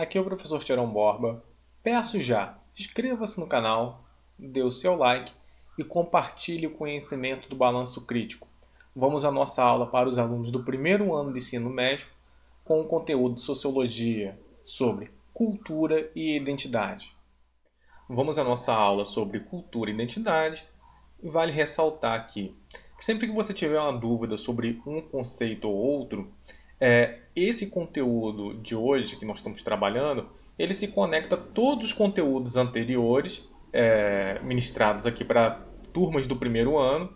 aqui é o professor Tirão Borba. Peço já, inscreva-se no canal, dê o seu like e compartilhe o conhecimento do balanço crítico. Vamos à nossa aula para os alunos do primeiro ano de ensino médio com o conteúdo de Sociologia sobre cultura e identidade. Vamos à nossa aula sobre cultura e identidade. E vale ressaltar aqui que sempre que você tiver uma dúvida sobre um conceito ou outro, esse conteúdo de hoje que nós estamos trabalhando, ele se conecta a todos os conteúdos anteriores ministrados aqui para turmas do primeiro ano,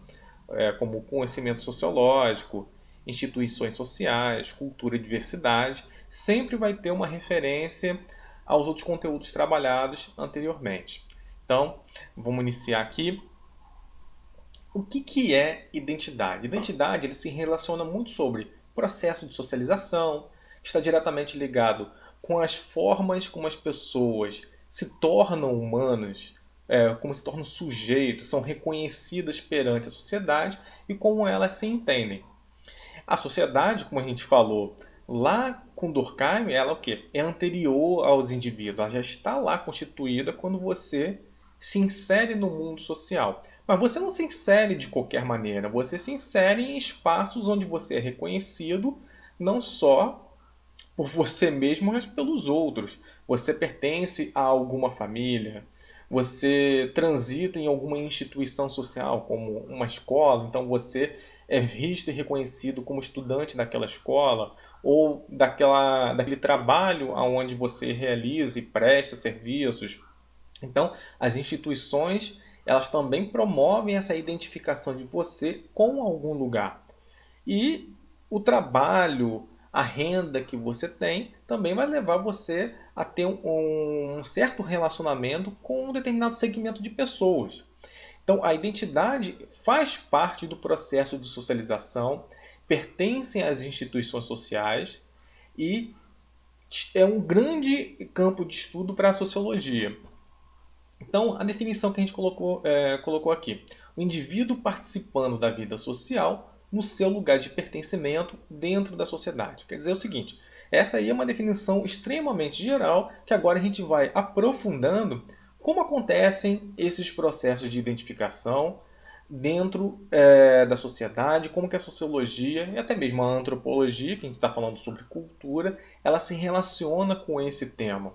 como conhecimento sociológico, instituições sociais, cultura e diversidade, sempre vai ter uma referência aos outros conteúdos trabalhados anteriormente. Então, vamos iniciar aqui. O que é identidade? Identidade ele se relaciona muito sobre processo de socialização, que está diretamente ligado com as formas como as pessoas se tornam humanas, como se tornam sujeitos, são reconhecidas perante a sociedade e como elas se entendem. A sociedade, como a gente falou lá com Durkheim, ela é o quê? É anterior aos indivíduos, ela já está lá constituída quando você se insere no mundo social. Mas você não se insere de qualquer maneira, você se insere em espaços onde você é reconhecido não só por você mesmo, mas pelos outros. Você pertence a alguma família, você transita em alguma instituição social, como uma escola, então você é visto e reconhecido como estudante daquela escola ou daquele trabalho onde você realiza e presta serviços. Então, as instituições elas também promovem essa identificação de você com algum lugar. E o trabalho, a renda que você tem, também vai levar você a ter um certo relacionamento com um determinado segmento de pessoas. Então, a identidade faz parte do processo de socialização, pertence às instituições sociais e é um grande campo de estudo para a sociologia. Então, a definição que a gente colocou aqui: o indivíduo participando da vida social no seu lugar de pertencimento dentro da sociedade. Quer dizer o seguinte, essa aí é uma definição extremamente geral que agora a gente vai aprofundando como acontecem esses processos de identificação dentro da sociedade, como que a sociologia e até mesmo a antropologia, que a gente está falando sobre cultura, ela se relaciona com esse tema.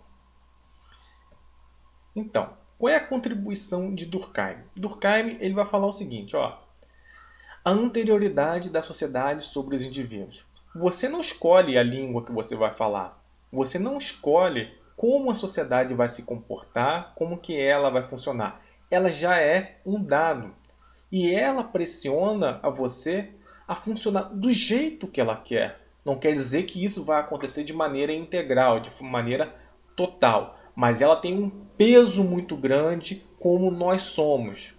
Então, qual é a contribuição de Durkheim? Durkheim ele vai falar o seguinte, ó, a anterioridade da sociedade sobre os indivíduos. Você não escolhe a língua que você vai falar. Você não escolhe como a sociedade vai se comportar, como que ela vai funcionar. Ela já é um dado. E ela pressiona a você a funcionar do jeito que ela quer. Não quer dizer que isso vai acontecer de maneira integral, de maneira total. Mas ela tem um peso muito grande como nós somos.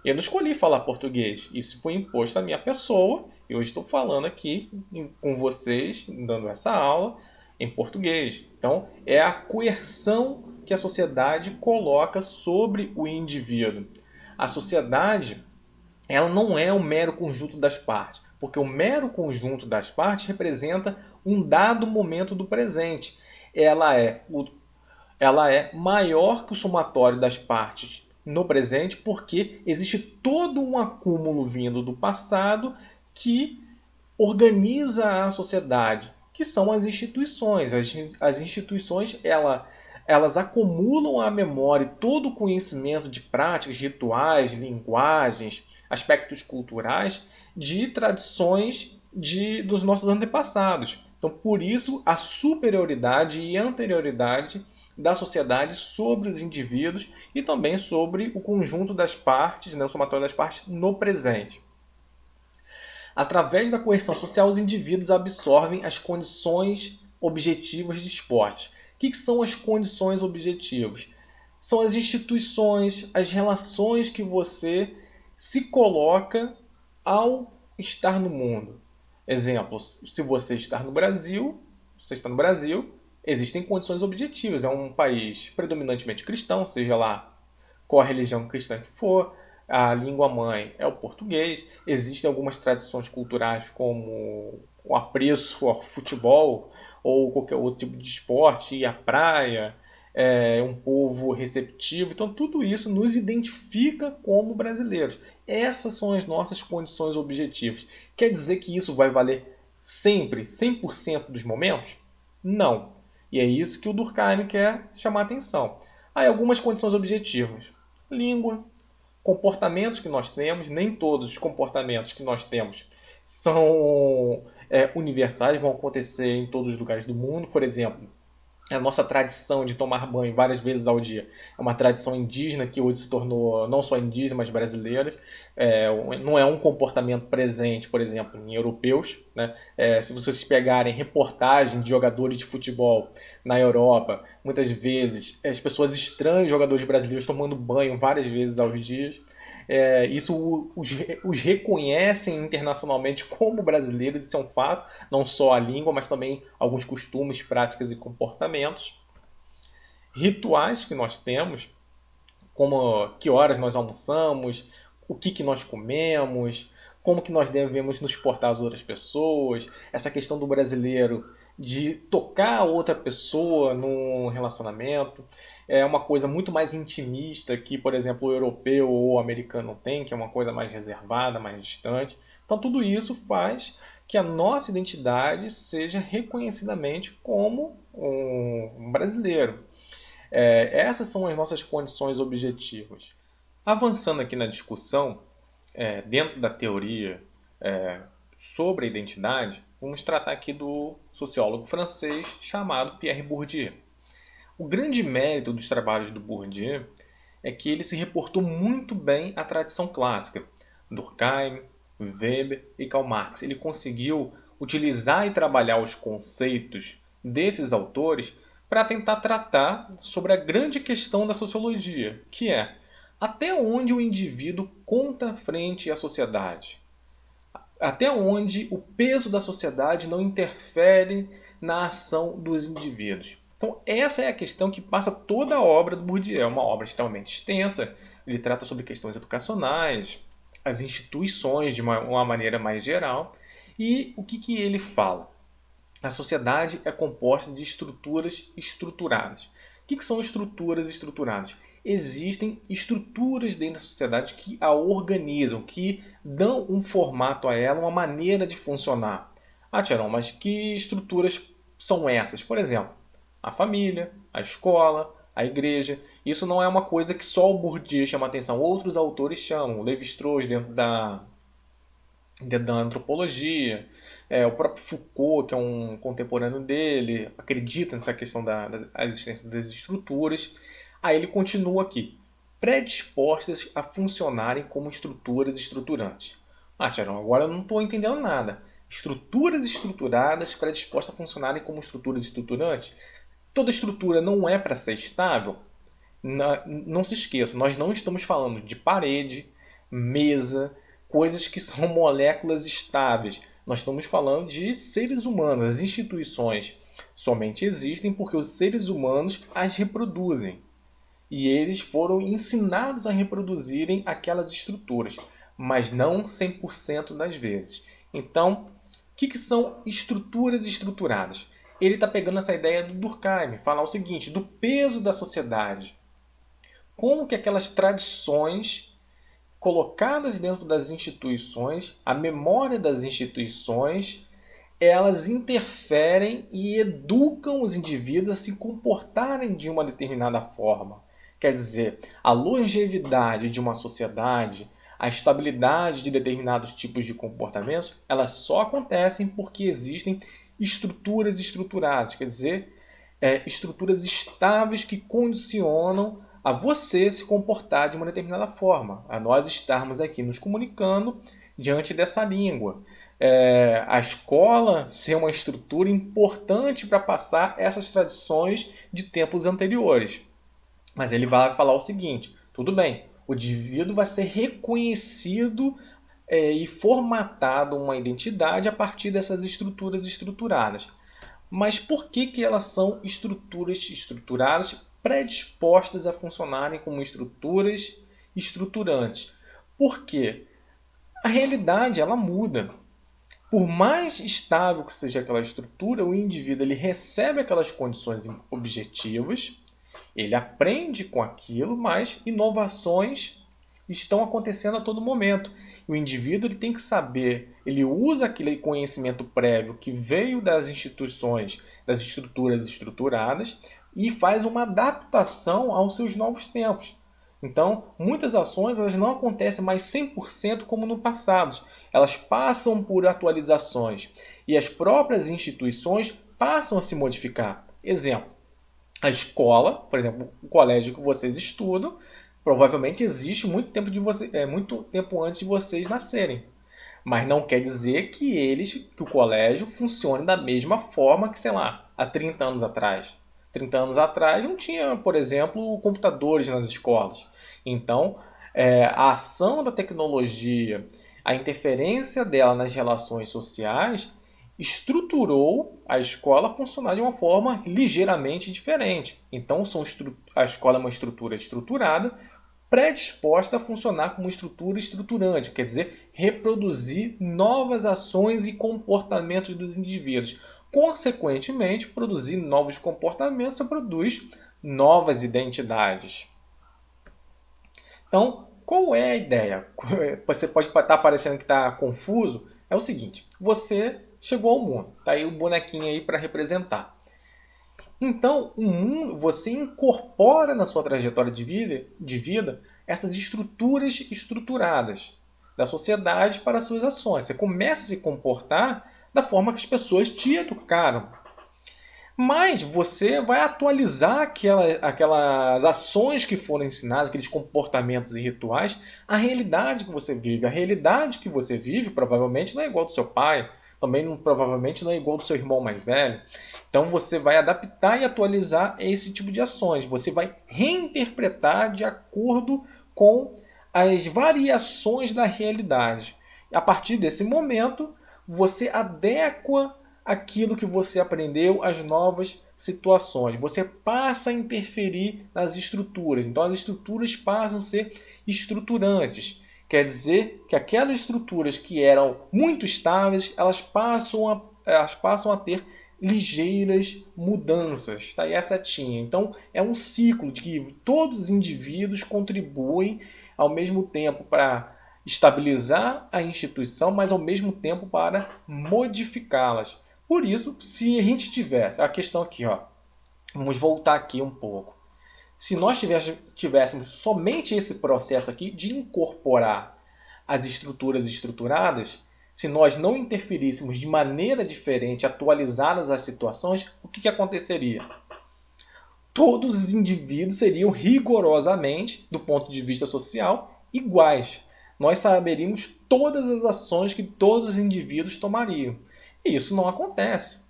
Eu não escolhi falar português. Isso foi imposto à minha pessoa. E hoje estou falando aqui com vocês, dando essa aula em português. Então, é a coerção que a sociedade coloca sobre o indivíduo. A sociedade ela não é o mero conjunto das partes, porque o mero conjunto das partes representa um dado momento do presente. Ela é, ela é maior que o somatório das partes no presente, porque existe todo um acúmulo vindo do passado que organiza a sociedade, que são as instituições. As instituições elas acumulam à memória todo o conhecimento de práticas, rituais, linguagens, aspectos culturais de tradições dos nossos antepassados. Então, por isso, a superioridade e anterioridade da sociedade sobre os indivíduos e também sobre o conjunto das partes, né, o somatório das partes no presente. Através da coerção social, os indivíduos absorvem as condições objetivas de esporte. O que são as condições objetivas? São as instituições, as relações que você se coloca ao estar no mundo. Exemplo, se você está no Brasil, existem condições objetivas. É um país predominantemente cristão, seja lá qual a religião cristã que for, a língua mãe é o português. Existem algumas tradições culturais como o apreço ao futebol ou qualquer outro tipo de esporte, ir à praia, um povo receptivo. Então, tudo isso nos identifica como brasileiros. Essas são as nossas condições objetivas. Quer dizer que isso vai valer sempre, 100% dos momentos? Não. E é isso que o Durkheim quer chamar a atenção. Há algumas condições objetivas. Língua, comportamentos que nós temos, nem todos os comportamentos que nós temos são universais, vão acontecer em todos os lugares do mundo. Por exemplo, a nossa tradição de tomar banho várias vezes ao dia é uma tradição indígena que hoje se tornou não só indígena, mas brasileira. Não é um comportamento presente, por exemplo, em europeus. Né? Se vocês pegarem reportagem de jogadores de futebol na Europa, muitas vezes as pessoas estranham jogadores brasileiros tomando banho várias vezes aos dias. Isso os reconhecem internacionalmente como brasileiros, isso é um fato, não só a língua, mas também alguns costumes, práticas e comportamentos. Rituais que nós temos, como que horas nós almoçamos, o que nós comemos, como que nós devemos nos portar às outras pessoas, essa questão do brasileiro de tocar a outra pessoa num relacionamento é uma coisa muito mais intimista que, por exemplo, o europeu ou o americano tem, que é uma coisa mais reservada, mais distante. Então tudo isso faz que a nossa identidade seja reconhecidamente como um brasileiro. Essas são as nossas condições objetivas. Avançando aqui na discussão, dentro da teoria sobre a identidade, vamos tratar aqui do sociólogo francês chamado Pierre Bourdieu. O grande mérito dos trabalhos do Bourdieu é que ele se reportou muito bem à tradição clássica, Durkheim, Weber e Karl Marx. Ele conseguiu utilizar e trabalhar os conceitos desses autores para tentar tratar sobre a grande questão da sociologia, que é até onde o indivíduo conta frente à sociedade. Até onde o peso da sociedade não interfere na ação dos indivíduos. Então, essa é a questão que passa toda a obra do Bourdieu. É uma obra extremamente extensa. Ele trata sobre questões educacionais, as instituições de uma maneira mais geral. E o que ele fala? A sociedade é composta de estruturas estruturadas. O que são estruturas estruturadas? Existem estruturas dentro da sociedade que a organizam, que dão um formato a ela, uma maneira de funcionar. Ah, Tiarão, mas que estruturas são essas? Por exemplo, a família, a escola, a igreja. Isso não é uma coisa que só o Bourdieu chama atenção. Outros autores chamam. Lévi-Strauss dentro da antropologia. O próprio Foucault, que é um contemporâneo dele, acredita nessa questão da existência das estruturas. Aí ele continua aqui. Predispostas a funcionarem como estruturas estruturantes. Ah, Tiarão, agora eu não estou entendendo nada. Estruturas estruturadas predispostas a funcionarem como estruturas estruturantes? Toda estrutura não é para ser estável? Não se esqueça, nós não estamos falando de parede, mesa, coisas que são moléculas estáveis. Nós estamos falando de seres humanos. As instituições somente existem porque os seres humanos as reproduzem. E eles foram ensinados a reproduzirem aquelas estruturas, mas não 100% das vezes. Então, o que são estruturas estruturadas? Ele está pegando essa ideia do Durkheim, falar o seguinte, do peso da sociedade. Como que aquelas tradições colocadas dentro das instituições, a memória das instituições, elas interferem e educam os indivíduos a se comportarem de uma determinada forma. Quer dizer, a longevidade de uma sociedade, a estabilidade de determinados tipos de comportamentos, elas só acontecem porque existem estruturas estruturadas, quer dizer, estruturas estáveis que condicionam a você se comportar de uma determinada forma, a nós estarmos aqui nos comunicando diante dessa língua. A escola ser uma estrutura importante para passar essas tradições de tempos anteriores. Mas ele vai falar o seguinte, tudo bem, o indivíduo vai ser reconhecido e formatado uma identidade a partir dessas estruturas estruturadas. Mas por que elas são estruturas estruturadas predispostas a funcionarem como estruturas estruturantes? Porque a realidade ela muda. Por mais estável que seja aquela estrutura, o indivíduo ele recebe aquelas condições objetivas, ele aprende com aquilo, mas inovações estão acontecendo a todo momento. O indivíduo ele tem que saber, ele usa aquele conhecimento prévio que veio das instituições, das estruturas estruturadas e faz uma adaptação aos seus novos tempos. Então, muitas ações elas não acontecem mais 100% como no passado. Elas passam por atualizações e as próprias instituições passam a se modificar. Exemplo, a escola, por exemplo, o colégio que vocês estudam, provavelmente existe muito tempo, muito tempo antes de vocês nascerem. Mas não quer dizer que o colégio funcione da mesma forma que, sei lá, há 30 anos atrás. 30 anos atrás não tinha, por exemplo, computadores nas escolas. Então, a ação da tecnologia, a interferência dela nas relações sociais, estruturou a escola a funcionar de uma forma ligeiramente diferente. Então, a escola é uma estrutura estruturada, predisposta a funcionar como estrutura estruturante, quer dizer, reproduzir novas ações e comportamentos dos indivíduos. Consequentemente, produzir novos comportamentos, você produz novas identidades. Então, qual é a ideia? Você pode estar parecendo que está confuso. É o seguinte: você chegou ao mundo, tá aí o bonequinho aí para representar. Então, o mundo, você incorpora na sua trajetória de vida essas estruturas estruturadas da sociedade para as suas ações. Você começa a se comportar da forma que as pessoas te educaram. Mas você vai atualizar aquelas ações que foram ensinadas, aqueles comportamentos e rituais, à realidade que você vive. A realidade que você vive provavelmente não é igual ao do seu pai, também provavelmente não é igual ao do seu irmão mais velho. Então você vai adaptar e atualizar esse tipo de ações. Você vai reinterpretar de acordo com as variações da realidade. A partir desse momento, você adequa aquilo que você aprendeu às novas situações. Você passa a interferir nas estruturas. Então as estruturas passam a ser estruturantes. Quer dizer que aquelas estruturas que eram muito estáveis, elas passam a ter ligeiras mudanças. Está aí a setinha. Então é um ciclo de que todos os indivíduos contribuem ao mesmo tempo para estabilizar a instituição, mas ao mesmo tempo para modificá-las. Por isso, se a gente tivesse a questão aqui, ó, vamos voltar aqui um pouco. Se nós tivéssemos somente esse processo aqui de incorporar as estruturas estruturadas, se nós não interferíssemos de maneira diferente, atualizadas as situações, o que aconteceria? Todos os indivíduos seriam rigorosamente, do ponto de vista social, iguais. Nós saberíamos todas as ações que todos os indivíduos tomariam. E isso não acontece.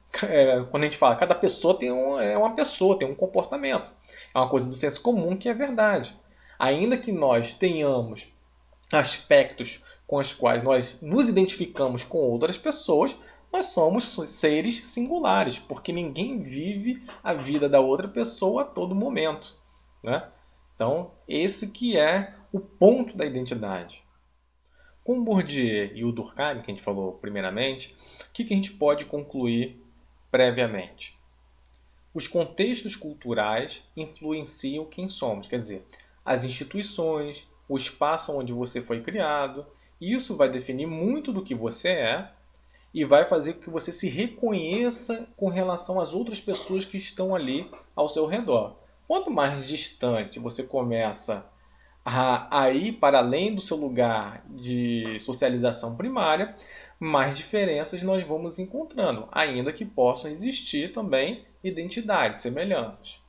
Quando a gente fala, cada pessoa é uma pessoa, tem um comportamento. É uma coisa do senso comum que é verdade. Ainda que nós tenhamos aspectos com os quais nós nos identificamos com outras pessoas, nós somos seres singulares, porque ninguém vive a vida da outra pessoa a todo momento, né? Então, esse que é o ponto da identidade. Com o Bourdieu e o Durkheim, que a gente falou primeiramente, o que a gente pode concluir previamente? Os contextos culturais influenciam quem somos, quer dizer, as instituições, o espaço onde você foi criado, isso vai definir muito do que você é e vai fazer com que você se reconheça com relação às outras pessoas que estão ali ao seu redor. Quanto mais distante você começa a ir para além do seu lugar de socialização primária, mais diferenças nós vamos encontrando, ainda que possam existir também identidades, semelhanças.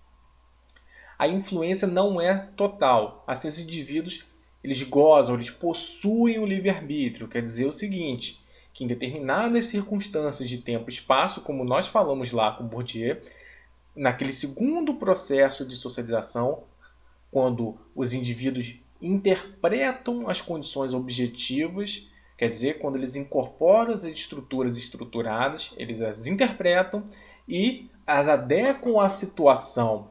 A influência não é total. Assim, os indivíduos eles gozam, eles possuem o livre-arbítrio. Quer dizer o seguinte, que em determinadas circunstâncias de tempo e espaço, como nós falamos lá com Bourdieu, naquele segundo processo de socialização, quando os indivíduos interpretam as condições objetivas, quer dizer, quando eles incorporam as estruturas estruturadas, eles as interpretam e as adequam à situação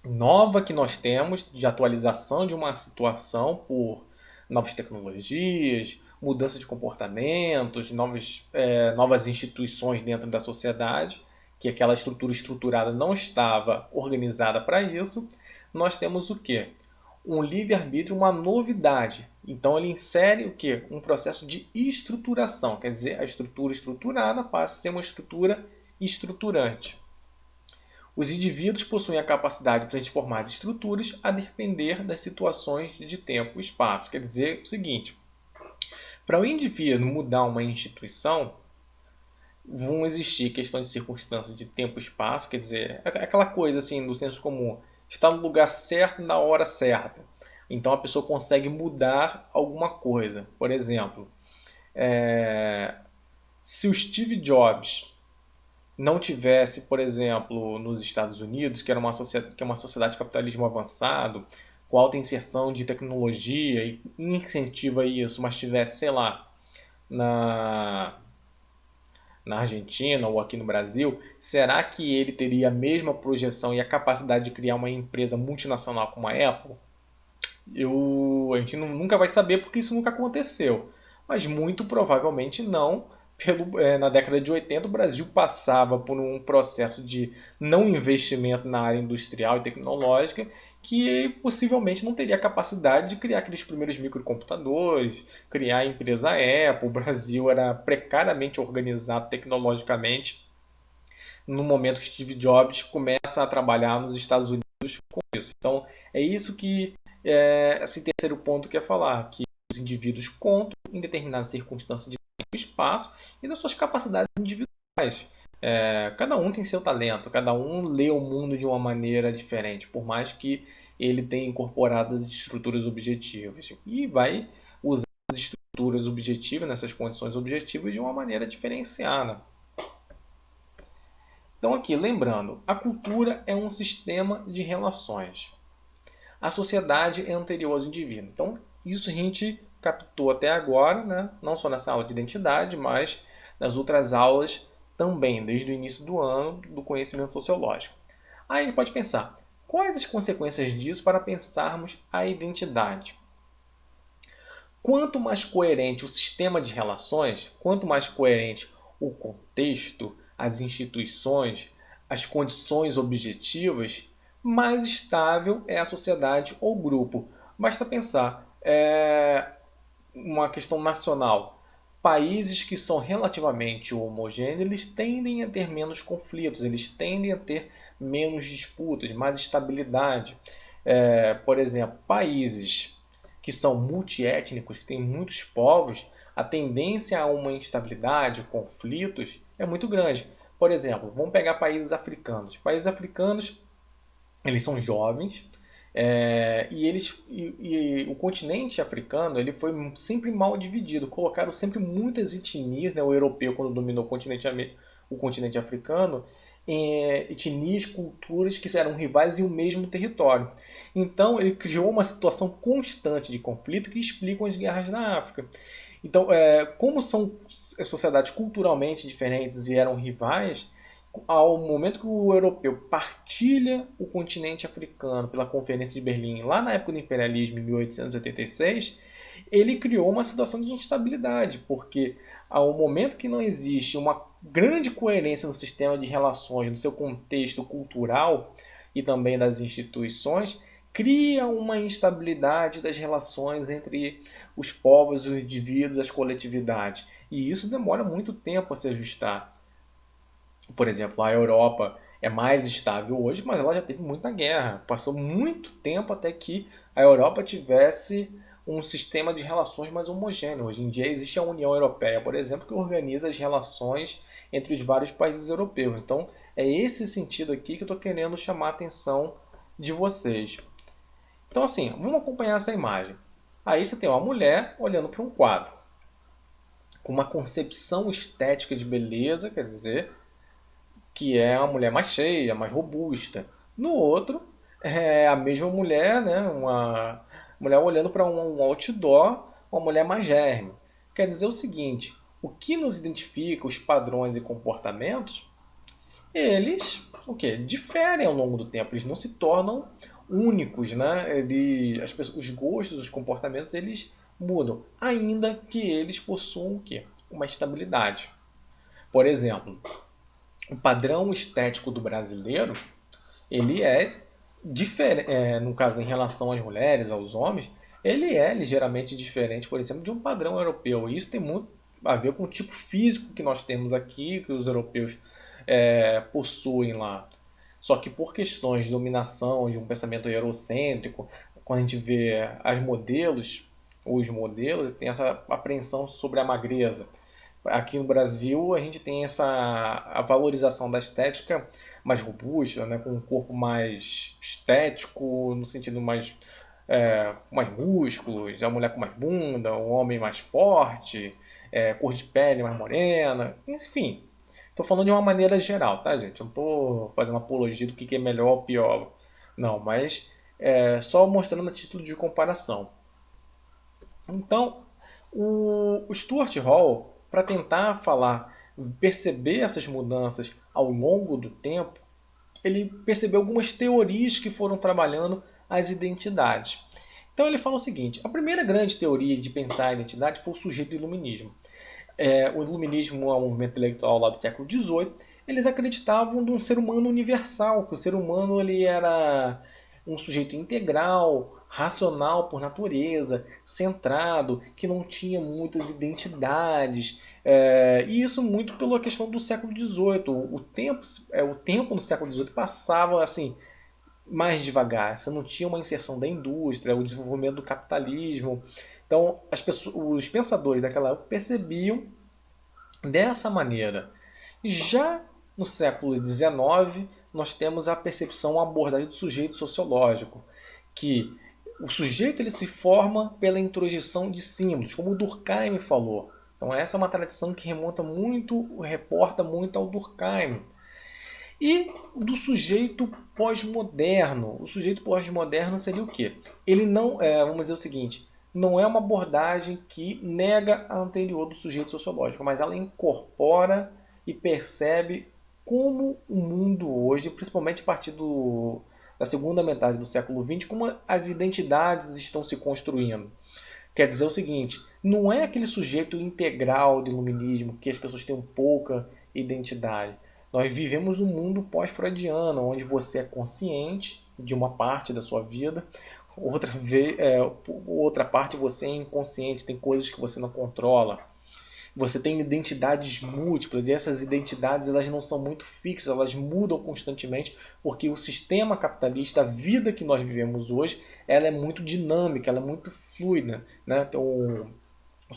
nova que nós temos de atualização de uma situação por novas tecnologias, mudança de comportamentos, novas instituições dentro da sociedade, que aquela estrutura estruturada não estava organizada para isso, nós temos o quê? Um livre-arbítrio, uma novidade. Então ele insere o quê? Um processo de estruturação, quer dizer, a estrutura estruturada passa a ser uma estrutura estruturante. Os indivíduos possuem a capacidade de transformar as estruturas a depender das situações de tempo e espaço. Quer dizer o seguinte, para o indivíduo mudar uma instituição, vão existir questões de circunstância de tempo e espaço, quer dizer, aquela coisa assim do senso comum, está no lugar certo na hora certa. Então a pessoa consegue mudar alguma coisa. Por exemplo, se o Steve Jobs não tivesse, por exemplo, nos Estados Unidos, que é uma sociedade de capitalismo avançado, com alta inserção de tecnologia e incentiva isso, mas tivesse, sei lá, na, na Argentina ou aqui no Brasil, será que ele teria a mesma projeção e a capacidade de criar uma empresa multinacional como a Apple? A gente nunca vai saber porque isso nunca aconteceu. Mas muito provavelmente não. Na década de 80, o Brasil passava por um processo de não investimento na área industrial e tecnológica que possivelmente não teria capacidade de criar aqueles primeiros microcomputadores, criar a empresa Apple. O Brasil era precariamente organizado tecnologicamente no momento que Steve Jobs começa a trabalhar nos Estados Unidos com isso. Então, é isso que esse terceiro ponto quer falar, que os indivíduos contam em determinadas circunstâncias de tempo e espaço e das suas capacidades individuais. Cada um tem seu talento, cada um lê o mundo de uma maneira diferente, por mais que ele tenha incorporado as estruturas objetivas. E vai usar as estruturas objetivas, nessas condições objetivas, de uma maneira diferenciada. Então aqui, lembrando, a cultura é um sistema de relações. A sociedade é anterior aos indivíduos. Então, isso a gente captou até agora, né? Não só nessa aula de identidade, mas nas outras aulas também, desde o início do ano, do conhecimento sociológico. Aí a gente pode pensar, quais as consequências disso para pensarmos a identidade? Quanto mais coerente o sistema de relações, quanto mais coerente o contexto, as instituições, as condições objetivas, mais estável é a sociedade ou grupo. Basta pensar, uma questão nacional. Países que são relativamente homogêneos, eles tendem a ter menos conflitos, eles tendem a ter menos disputas, mais estabilidade. Por exemplo, países que são multiétnicos, que têm muitos povos, a tendência a uma instabilidade, conflitos, é muito grande. Por exemplo, vamos pegar países africanos. Países africanos, eles são jovens, e o continente africano ele foi sempre mal dividido. Colocaram sempre muitas etnias, né? O europeu, quando dominou o continente africano, etnias, culturas que eram rivais em um mesmo território. Então ele criou uma situação constante de conflito que explicam as guerras na África. Então, como são sociedades culturalmente diferentes e eram rivais, ao momento que o europeu partilha o continente africano pela Conferência de Berlim, lá na época do imperialismo, em 1886, ele criou uma situação de instabilidade, porque ao momento que não existe uma grande coerência no sistema de relações, no seu contexto cultural e também das instituições, cria uma instabilidade das relações entre os povos, os indivíduos, as coletividades. E isso demora muito tempo a se ajustar. Por exemplo, a Europa é mais estável hoje, mas ela já teve muita guerra. Passou muito tempo até que a Europa tivesse um sistema de relações mais homogêneo. Hoje em dia existe a União Europeia, por exemplo, que organiza as relações entre os vários países europeus. Então, é esse sentido aqui que eu estou querendo chamar a atenção de vocês. Então, assim, vamos acompanhar essa imagem. Aí você tem uma mulher olhando para um quadro, com uma concepção estética de beleza, quer dizer, que é uma mulher mais cheia, mais robusta. No outro, é a mesma mulher, né? Uma mulher olhando para um outdoor, uma mulher magérrima. Quer dizer o seguinte, o que nos identifica, os padrões e comportamentos, eles diferem ao longo do tempo, eles não se tornam únicos, né? Os gostos, os comportamentos, eles mudam, ainda que eles possuam o quê? Uma estabilidade. Por exemplo, o padrão estético do brasileiro, ele é diferente, no caso em relação às mulheres, aos homens, ele é ligeiramente diferente, por exemplo, de um padrão europeu. E isso tem muito a ver com o tipo físico que nós temos aqui, que os europeus possuem lá. Só que por questões de dominação, de um pensamento eurocêntrico, quando a gente vê os modelos, tem essa apreensão sobre a magreza. Aqui no Brasil, a gente tem a valorização da estética mais robusta, né, com um corpo mais estético, no sentido mais músculos, a mulher com mais bunda, o homem mais forte, cor de pele mais morena, enfim. Estou falando de uma maneira geral, tá, gente? Eu não estou fazendo apologia do que é melhor ou pior. Não, mas só mostrando a título de comparação. Então, o Stuart Hall, para tentar perceber essas mudanças ao longo do tempo, ele percebeu algumas teorias que foram trabalhando as identidades. Então ele fala o seguinte: a primeira grande teoria de pensar a identidade foi o sujeito do iluminismo. O iluminismo é um movimento intelectual lá do século XVIII. Eles acreditavam num ser humano universal, que o ser humano ele era um sujeito integral, racional por natureza, centrado, que não tinha muitas identidades. E isso muito pela questão do século XVIII. O tempo no século XVIII passava assim mais devagar. Você não tinha uma inserção da indústria, o desenvolvimento do capitalismo. Então, os pensadores daquela época percebiam dessa maneira. Já no século XIX, nós temos a percepção, a abordagem do sujeito sociológico, que o sujeito ele se forma pela introjeção de símbolos, como o Durkheim falou. Então essa é uma tradição que reporta muito ao Durkheim. E do sujeito pós-moderno. O sujeito pós-moderno seria o quê? Ele não, vamos dizer o seguinte, não é uma abordagem que nega a anterior do sujeito sociológico, mas ela incorpora e percebe como o mundo hoje, principalmente a partir da segunda metade do século XX, como as identidades estão se construindo. Quer dizer o seguinte, não é aquele sujeito integral do iluminismo que as pessoas têm pouca identidade. Nós vivemos um mundo pós-freudiano, onde você é consciente de uma parte da sua vida, outra parte você é inconsciente, tem coisas que você não controla. Você tem identidades múltiplas e essas identidades elas não são muito fixas, elas mudam constantemente porque o sistema capitalista, a vida que nós vivemos hoje, ela é muito dinâmica, ela é muito fluida, né? Tem um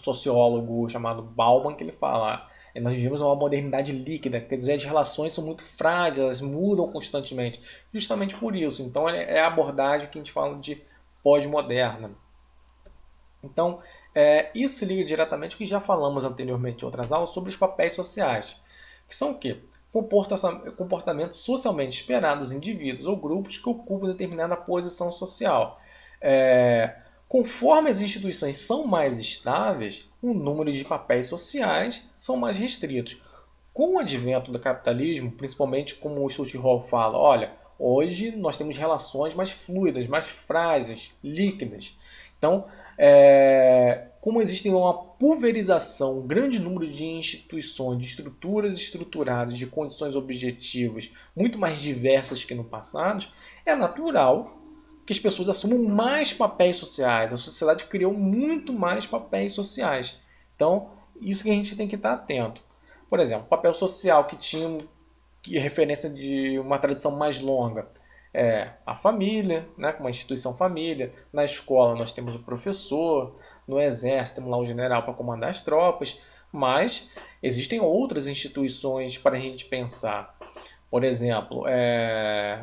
sociólogo chamado Bauman que ele fala: nós vivemos uma modernidade líquida, quer dizer, as relações são muito frágeis, elas mudam constantemente, justamente por isso. Então é a abordagem que a gente fala de pós-moderna. Então, isso se liga diretamente ao que já falamos anteriormente em outras aulas sobre os papéis sociais, que são o quê? Comportamentos socialmente esperados dos indivíduos ou grupos que ocupam determinada posição social. Conforme as instituições são mais estáveis, o número de papéis sociais são mais restritos. Com o advento do capitalismo, principalmente como o Stuart Hall fala, olha, hoje nós temos relações mais fluidas, mais frágeis, líquidas. Então, como existe uma pulverização, um grande número de instituições, de estruturas estruturadas, de condições objetivas muito mais diversas que no passado, é natural que as pessoas assumam mais papéis sociais. A sociedade criou muito mais papéis sociais. Então, isso que a gente tem que estar atento. Por exemplo, papel social que é referência de uma tradição mais longa a família, né, como a instituição família. Na escola nós temos o professor, no exército temos lá o general para comandar as tropas, mas existem outras instituições para a gente pensar. Por exemplo,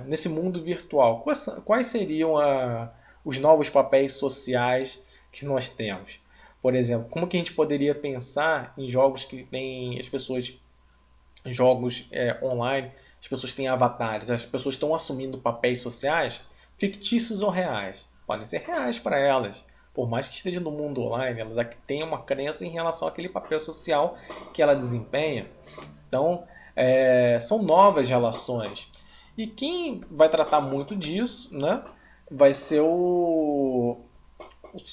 nesse mundo virtual, quais seriam os novos papéis sociais que nós temos? Por exemplo, como que a gente poderia pensar em jogos que tem as pessoas, jogos online, as pessoas têm avatares, as pessoas estão assumindo papéis sociais, fictícios ou reais. Podem ser reais para elas, por mais que esteja no mundo online, elas têm uma crença em relação àquele papel social que ela desempenha. Então, são novas relações. E quem vai tratar muito disso, né, vai ser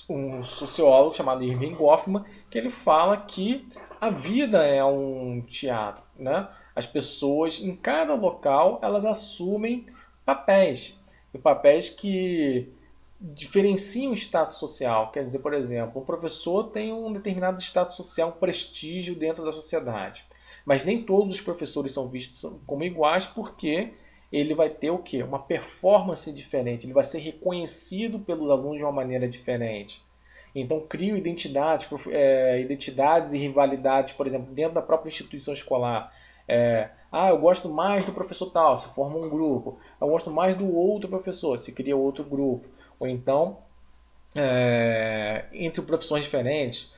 um sociólogo chamado Irving Goffman, que ele fala que a vida é um teatro, né? As pessoas em cada local elas assumem papéis, e papéis que diferenciam o status social. Quer dizer, por exemplo, um professor tem um determinado status social, um prestígio dentro da sociedade. Mas nem todos os professores são vistos como iguais porque ele vai ter o quê? Uma performance diferente, ele vai ser reconhecido pelos alunos de uma maneira diferente. Então criam identidades e rivalidades, por exemplo, dentro da própria instituição escolar. Eu gosto mais do professor tal, se forma um grupo. Eu gosto mais do outro professor, se cria outro grupo. Ou então, entre profissões diferentes,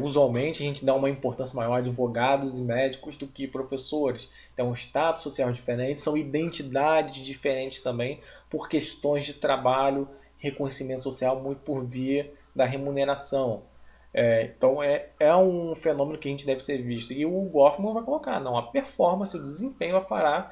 usualmente a gente dá uma importância maior a advogados e médicos do que professores. Então, status social diferente, são identidades diferentes também por questões de trabalho, reconhecimento social muito por via da remuneração. Então é um fenômeno que a gente deve ser visto. E o Goffman vai colocar, não, a performance, o desempenho fará,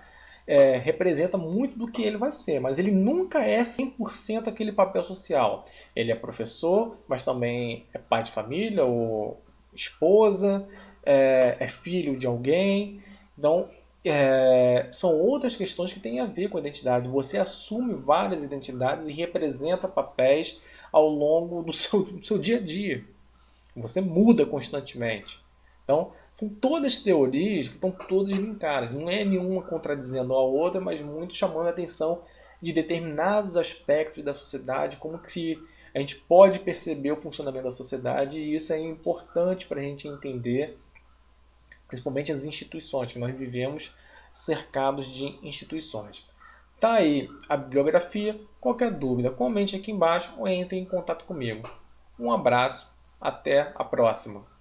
representa muito do que ele vai ser, mas ele nunca é 100% aquele papel social. Ele é professor, mas também é pai de família, ou esposa, é filho de alguém. Então, são outras questões que têm a ver com a identidade. Você assume várias identidades e representa papéis ao longo do seu dia a dia. Você muda constantemente. Então, são todas teorias que estão todas linkadas. Não é nenhuma contradizendo a outra, mas muito chamando a atenção de determinados aspectos da sociedade, como que a gente pode perceber o funcionamento da sociedade, e isso é importante para a gente entender, principalmente as instituições, que nós vivemos cercados de instituições. Tá aí a bibliografia. Qualquer dúvida, comente aqui embaixo ou entre em contato comigo. Um abraço, até a próxima!